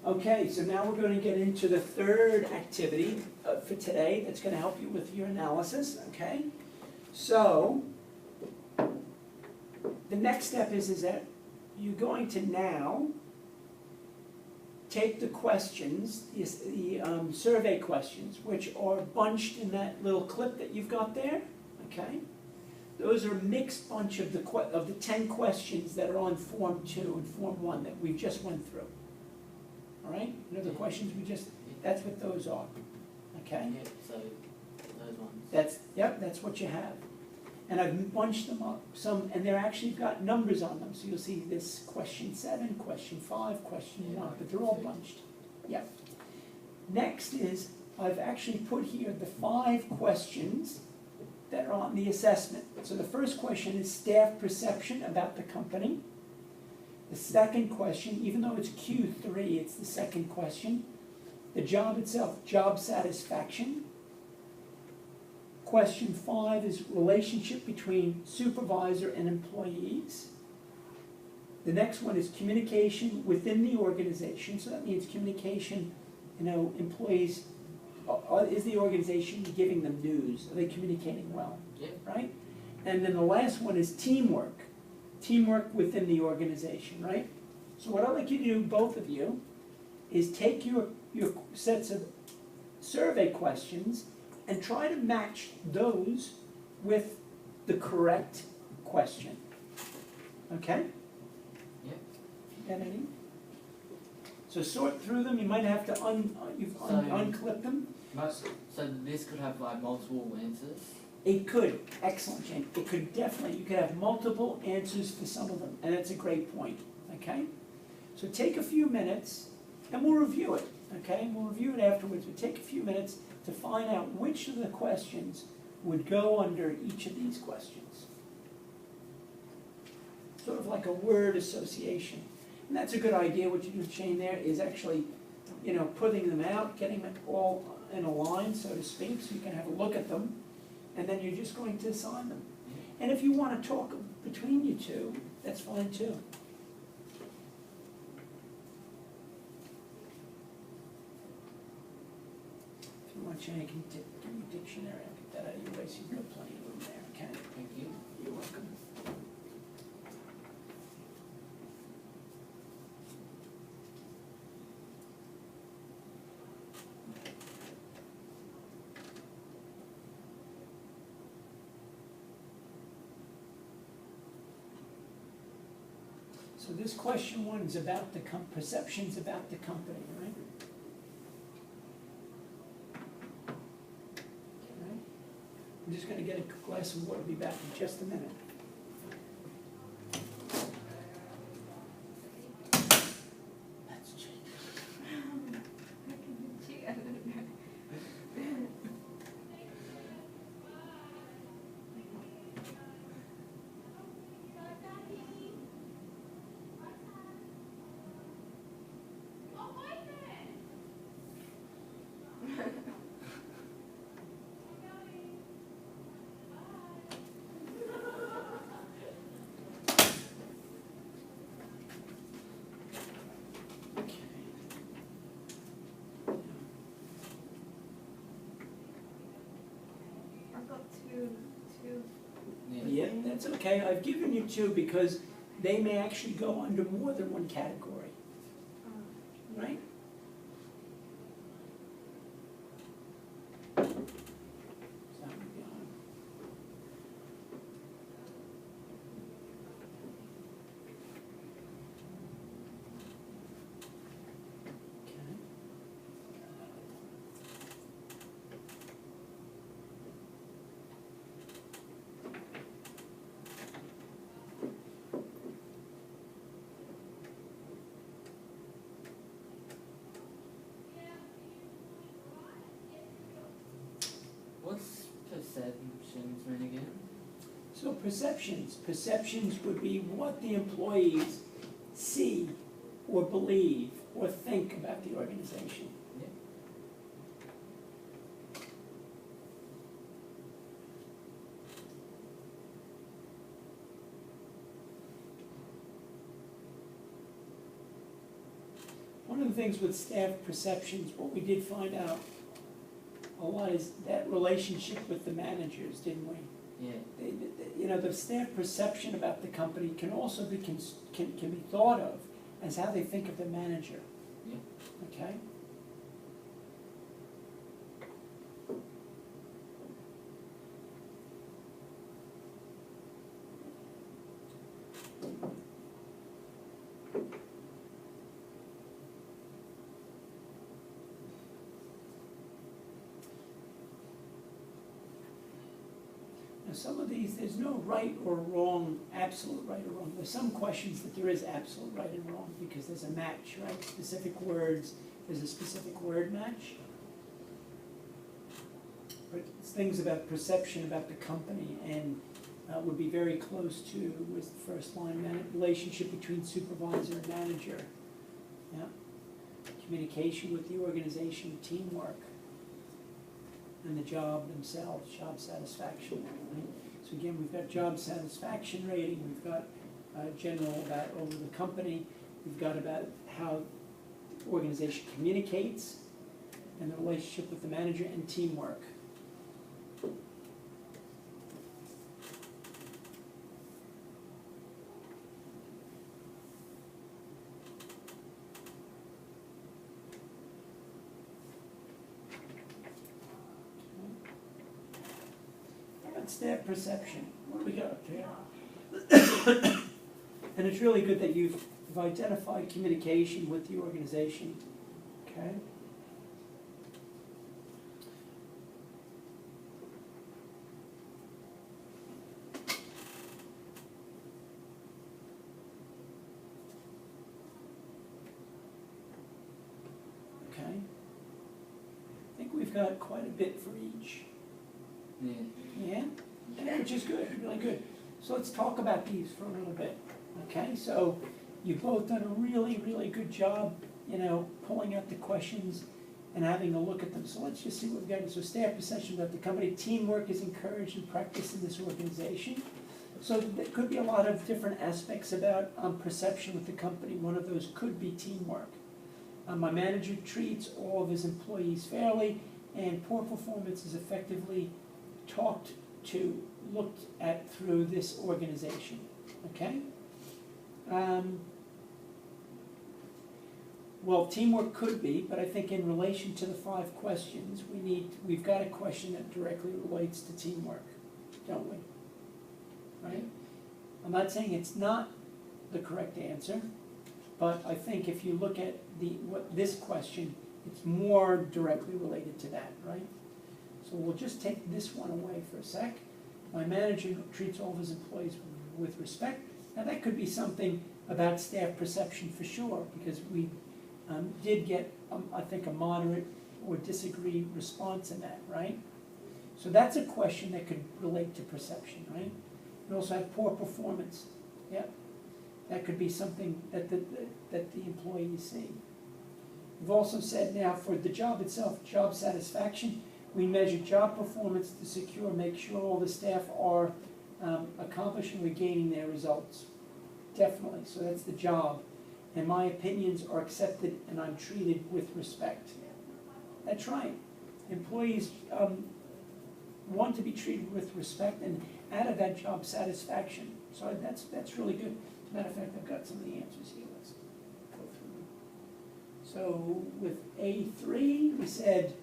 Okay, so now we're going to get into the third activity for today that's going to help you with your analysis, okay? So, the next step is that you're going to now take the questions, the survey questions, which are bunched in that little clip that you've got there, okay? Those are a mixed bunch of the 10 questions that are on Form 2 and Form 1 that we just went through. All right? You know the questions that's what those are, okay? Yeah, so those ones. That's what you have. And I've bunched them up, and they're actually got numbers on them. So you'll see this question 7, question 5, question 1, but they're all bunched. Yeah. Next is, I've actually put here the 5 questions that are on the assessment. So the first question is staff perception about the company. The second question, even though it's Q3, it's the second question. The job itself, job satisfaction. Question 5 is relationship between supervisor and employees. The next one is communication within the organization. So that means communication, employees, is the organization giving them news? Are they communicating well? Yeah. Right? And then the last one is teamwork. Teamwork within the organization, right? So what I'd like you to do, both of you, is take your sets of survey questions and try to match those with the correct question. Okay? Yeah. Got any? So sort through them. You might have to unclip them. So this could have like multiple answers? It could. Excellent, Jane. It could definitely. You could have multiple answers for some of them, and that's a great point. Okay? So take a few minutes, and we'll review it. Okay? We'll review it afterwards, but take a few minutes to find out which of the questions would go under each of these questions. Sort of like a word association. And that's a good idea. What you do, Shane, there is actually, putting them out, getting them all in a line, so to speak, so you can have a look at them, and then you're just going to assign them. And if you want to talk between you two, that's fine too. If you want, Shane, I can give you a dictionary. I'll get that out of your way so you've got plenty of room there, okay? Thank you. You're welcome. So this question 1 is about the perceptions about the company, right? Okay. I'm just going to get a glass of water. I'll be back in just a minute. That's cheap. Yeah, that's okay. I've given you 2 because they may actually go under more than one category, right? So that would be on. Okay. What's perceptions mean again? So perceptions would be what the employees see or believe or think about the organization. Yeah. One One of the things with staff perceptions, what we did find out a lot is that relationship with the managers, didn't we? Yeah. You know, the staff perception about the company can also be, can be thought of as how they think of the manager. Yeah. Okay? Now, some of these, there's no right or wrong, absolute right or wrong. There's some questions that there is absolute right and wrong because there's a match, right? Specific words, there's a specific word match. But it's things about perception about the company and would be very close to with the first line, relationship between supervisor and manager. Yeah. Communication with the organization, teamwork, and the job themselves, job satisfaction. Right? So again, we've got job satisfaction rating, we've got general about over the company, we've got about how the organization communicates, and the relationship with the manager, and teamwork. Staff perception, what do we got up here? And it's really good that you've identified communication with the organization, okay? Okay. I think we've got quite a bit for each. Yeah. Yeah? Yeah, which is good, really good. So let's talk about these for a little bit, okay? So you've both done a really, really good job, you know, pulling out the questions and having a look at them. So let's just see what we've got. So staff perception about the company. Teamwork is encouraged and practiced in this organization. So there could be a lot of different aspects about perception with the company. One of those could be teamwork. My manager treats all of his employees fairly, and poor performance is effectively talked to, looked at through this organization, okay? Well, teamwork could be, but I think in relation to the 5 questions, we've got a question that directly relates to teamwork, don't we? Right? I'm not saying it's not the correct answer, but I think if you look at this question, it's more directly related to that, right? So we'll just take this one away for a sec. My manager treats all of his employees with respect. Now that could be something about staff perception for sure, because we did get, I think, a moderate or disagree response in that, right? So that's a question that could relate to perception, right? We also have poor performance. Yeah, that could be something that the employees see. We've also said now for the job itself, job satisfaction, we measure job performance to make sure all the staff are accomplishing, regaining their results. Definitely, so that's the job. And my opinions are accepted and I'm treated with respect. That's right. Employees want to be treated with respect, and out of that, job satisfaction. So that's really good. As a matter of fact, I've got some of the answers here. Let's go through them. So with A3, we said,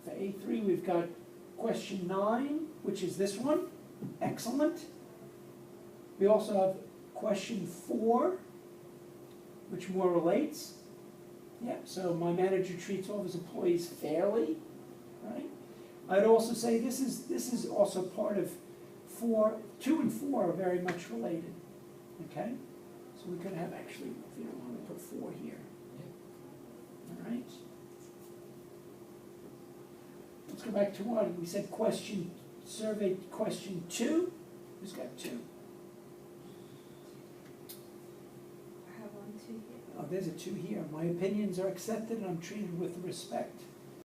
for A3 we've got question 9, which is this one. Excellent. We also have question 4, which more relates. Yeah, so my manager treats all of his employees fairly, right? I'd also say this is also part of 4, 2 and 4 are very much related, okay? So we could have actually, if you don't want to put 4 here. All right. Let's go back to 1. We said survey question 2. Who's got 2? I have 1, 2 here. Oh, there's a 2 here. My opinions are accepted and I'm treated with respect.